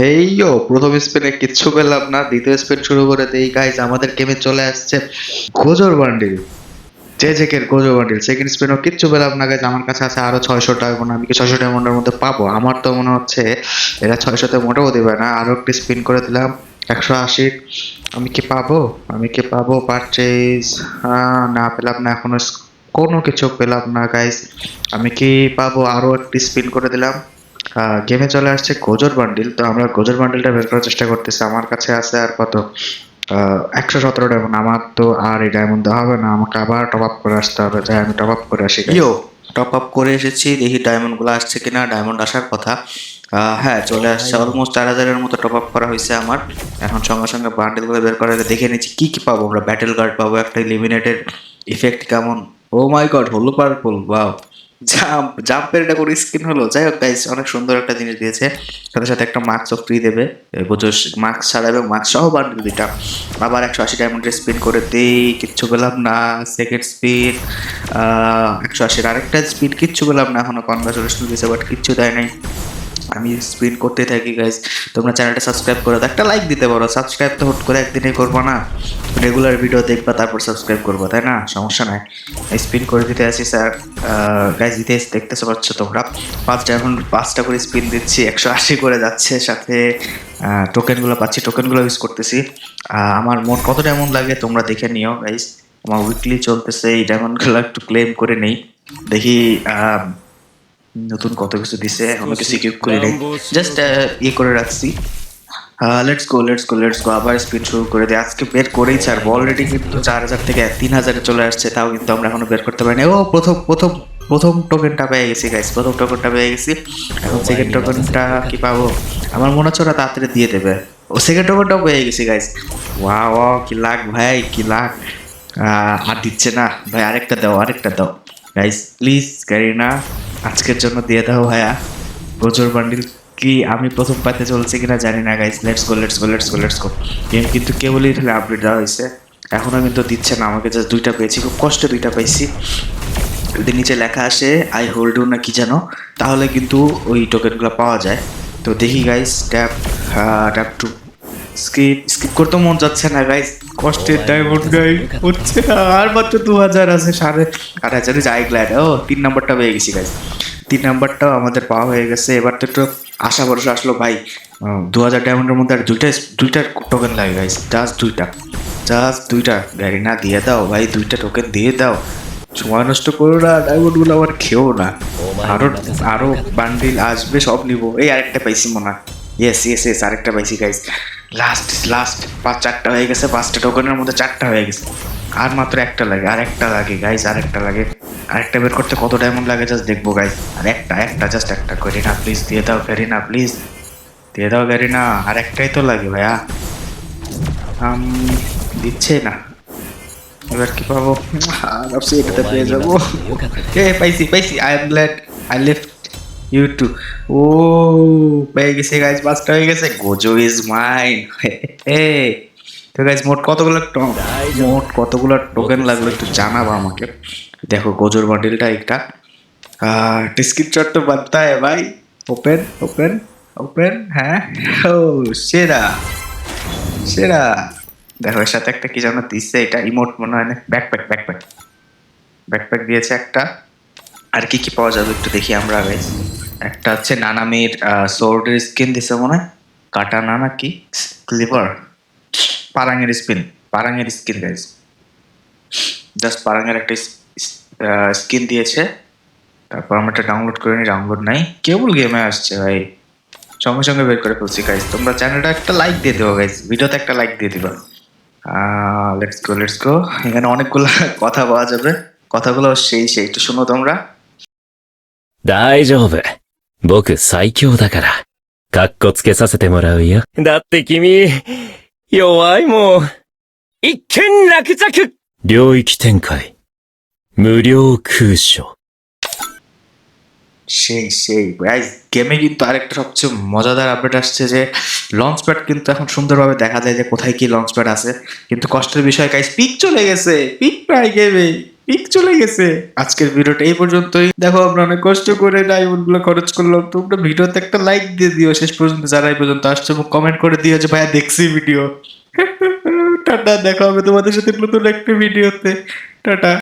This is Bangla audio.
হেইয়ো, প্রথম স্পিনে কিচ্ছু পেলাম না, দ্বিতীয় স্পিন শুরু করে দেই গাইজ। আমাদের গেমে চলে আসছে গোজর বান্ডিল, জেজেকের গোজর বান্ডিল। সেকেন্ড স্পিনও কিচ্ছু পেলাম না গাইজ। আমার কাছে আছে আরো 600 ডায়মন্ড। আমি কি 600 ডায়মন্ডের মধ্যে পাবো? আমার তো মনে হচ্ছে এরা 600-তে মোটেও দেবে না। আরো একটি স্পিন করে দিলাম, 180। আমি কি পাবো? আমি কি পাবো পারচেজ? না, পেলাম না এখনো। কোনো কিছু পেলাম না গাইজ। আমি কি পাবো? আরো একটি স্পিন করে দিলাম। গেমে চলে আসছে গোজর বান্ডিল। তো আমরা গোজর বান্ডিলটা বের করার চেষ্টা করতেছি। আমার কাছে আছে আর কত, 117 ডায়মন্ড। আমার তো আর এই ডায়মন্ড দেওয়া হবে না, আমাকে আবার টপ আপ করে আসতে হবে। যাই আমি টপ আপ করে আসি guys। ইয়ো, টপ আপ করে এসেছি, দেখি ডায়মন্ড গুলো আসছে কিনা। ডায়মন্ড আসার কথা। হ্যাঁ, চলে আসছে। অলমোস্ট 4,000-এর মতো টপ আপ করা হয়েছে আমার। এখন সঙ্গে সঙ্গে বান্ডেল গুলো বের করে দেখে নিচ্ছি কি কি পাবো আমরা। ব্যাটেল গার্ড পাবো, একটা লিমিনেটেড ইফেক্ট কেমন। ও মাই গড, হলো পার্পল, ওয়াও। জাম্পের এটা করে স্কিন হলো। যাই হোক গাইস, অনেক সুন্দর একটা জিনিস দিয়েছে। সাথে সাথে একটা মাস্কও ফ্রি দেবে। মাস্ক ছাড়া এবং মাস্ক সহ বান্ডেল দুইটা। আবার 180 ডায়মন্ডের স্পিন করে দেই, কিচ্ছু পেলাম না। সেকেন্ড স্পিন, 180-এর আরেকটা স্পিন, কিচ্ছু পেলাম না এখনো। কনগ্রাচুলেশন দিয়েছে বাট কিচ্ছু দেয় নাই। আমি স্পিন করতে থাকি গাইজ। তোমরা চ্যানেলটা সাবস্ক্রাইব করো, একটা লাইক দিতে পারো। সাবস্ক্রাইব তো হুট করে একদিনে করবো না, রেগুলার ভিডিও দেখবা তারপর সাবস্ক্রাইব করবো, তাই না? সমস্যা নাই। স্পিন করে দিতে আছি স্যার। গাইজ দিতে দেখতেছো পাচ্ছ তোমরা, 5টা করে স্পিন দিচ্ছি, 180 করে যাচ্ছে। সাথে টোকেনগুলো পাচ্ছি, টোকেনগুলো ইউজ করতেছি। আমার মোট কত ডায়মন্ড লাগে তোমরা দেখে নিও গাইজ। আমার উইকলি চলতেছে, এই ডায়মন্ডগুলো একটু ক্লেম করে নেই। দেখি নতুন কত কিছু দিছে, এখনো কিছু কিউব করি নাই, জাস্ট ইয়ে করে রাখছি। Let's go, let's go, let's go. আবার স্পিড শুরু করে দিই, আজকে বের করেই ছাড়বো। অলরেডি কিন্তু 4,000 থেকে 3,000-এ চলে আসছে, তাও কিন্তু আমরা এখনো বের করতে পারিনি। ও, প্রথম প্রথম প্রথম টোকেনটা পেয়ে গেছি গাইস, প্রথম টোকেনটা পেয়ে গেছি। এখন সেকেন্ড টোকেনটা কি পাবো? আমার মনে হচ্ছে ওরা তাড়াতাড়ি দিয়ে দেবে। ও, সেকেন্ড টোকেনটাও পেয়ে গেছি গাইস। ওয়াও ওয়াও, কি লাক ভাই, কি লাক। আর দিচ্ছে না ভাই, আরেকটা দাও, আরেকটা দাও গাইস প্লিজ। গারিনা, আজকের জন্য দিয়ে দাও ভাইয়া গোজর বান্ডিল। কি আমি প্রথম পাতে চলছে কিনা জানি না guys. Let's go, let's go, let's go, let's go. Game কিন্তু কেবলই আপডেট দেওয়া হয়েছে, এখনো কিন্তু দিচ্ছে না আমাকে। জাস্ট 2টা পেয়েছি, খুব কষ্টে 2টা পাইছি। যদি নিচে লেখা আসে আই হোল্ড ইউ না কি যেন, তাহলে কিন্তু ওই টোকেনগুলো পাওয়া যায়। তো দেখি guys, tap two skip. Skip করতে মন যাচ্ছে না গাইস, কষ্টের ডায়মন্ড গাই হচ্ছে না। আর মাত্র 2,000 আছে, 8,500 যাই গ্ল্যাড। ও, 3 নাম্বারটা পেয়ে গেছি গাইস। 3 নাম্বারটাও আমাদের পাওয়া হয়ে গেছে। এবার তো একটু আশা ভরসা আসলো ভাই। 2,000 ডায়মন্ডের মধ্যে আর দুইটা টোকেন লাগে গাইস, জাস্ট 2টা, জাস্ট 2টা। গাড়ি না দিয়ে দাও ভাই, 2টা টোকেন দিয়ে দাও। সময় নষ্ট করো না, ডায়মন্ডগুলো আবার খেও না। আরো আরো বান্ডিল আসবে, সব নিবো। এই আরেকটা পাইছি মনে হয়। ইয়েস ইয়েস ইয়েস, আরেকটা পাইছি গাইস। লাস্ট লাস্ট 4টা হয়ে গেছে, 5টা টোকেনের মধ্যে 4টা হয়ে গেছে। আর মাত্র একটা লাগে, আরেকটা লাগে গাইস, আরেকটা লাগে। আরেকটা বের করতে কত ডায়মন্ড লাগে জাস্ট দেখবো গাইস। আর একটা একটা জাস্ট একটা। গরিনা প্লিজ দিয়ে দাও, গরিনা প্লিজ দিয়ে দাও, গরিনা। আর একটাই তো লাগে ভাইয়া। দিচ্ছে না। এবার কি পাবো? ভাবছি এটাতে পেয়ে যাবো। এ, পাইছি পাইছি। I am glad I left you too. ও, পেয়ে গেছে গাইজ, 5টা হয়ে গেছে। Gojo is mine. তো গাইজ, মোট কতগুলো টোকেন লাগলো একটু জানাবো আমাকে। দেখো গোজোর বান্ডিলটা একটা। স্ক্রিনশট তো বানতা है ভাই। ওপেন ওপেন ওপেন, হ্যাঁ। ও, সেরা সেরা। দেখো এর সাথে একটা কি যেন দিচ্ছে, এটা ইমোট মনে হয় না। ব্যাকপ্যাক ব্যাকপ্যাক ব্যাকপ্যাক দিয়েছে একটা। আর কি কি পাওয়া যাবে একটু দেখি আমরা গাইস। একটা হচ্ছে নানামির সোর্ডের স্কিন দিছে মনে হয়, কাটানা না কি, ক্লিভার, পারাঙের স্পিন, পারাঙের স্কিন গাইস। জাস্ট পারাঙের একটা স্কিন দিয়েছে। তারপর আমরা এটা ডাউনলোড করে নিই, ডাউনলোড নাই, কেবল গেমে আসছে ভাই। সঙ্গে সঙ্গে বের করে ফেলছি গাইস। তোমরা চ্যানেলটা একটা লাইক দিয়ে দেবো গাইস, ভিডিওতে একটা লাইক দিয়ে দিবা। Let's go, let's go. এখানে অনেকগুলো কথা পাওয়া যাবে, কথাগুলো সেই সেই একটু শোনো তোমরা। 大丈夫。僕最強だから。かっこつけさせてもらうよ。だって君、弱いもん。一見落着。領域展開。無料空所。সেই সেই গাইস, গেমে কিন্তু আরেকটা সবচেয়ে মজাদার আপডেট আসছে যে লঞ্চ প্যাড কিন্তু এখন সুন্দরভাবে দেখা যায় যে কোথায় কি লঞ্চ প্যাড আছে। কিন্তু কষ্টের বিষয় গাইস, পিক চলে গেছে, পিক প্রায় গেমে। পিক চলে গেছে। আজকের ভিডিওটা এই পর্যন্তই। দেখো আমরা অনেক কষ্ট করে ডায়মন্ড গুলো খরচ করলাম, তোমরা ভিডিওতে একটা লাইক দিয়ে দিও শেষ পর্যন্ত, যারা এই পর্যন্ত আসছে, এবং কমেন্ট করে দিও যে ভাইয়া দেখছি ভিডিও। টাটা, দেখা হবে তোমাদের সাথে নতুন একটা ভিডিওতে। টাটা।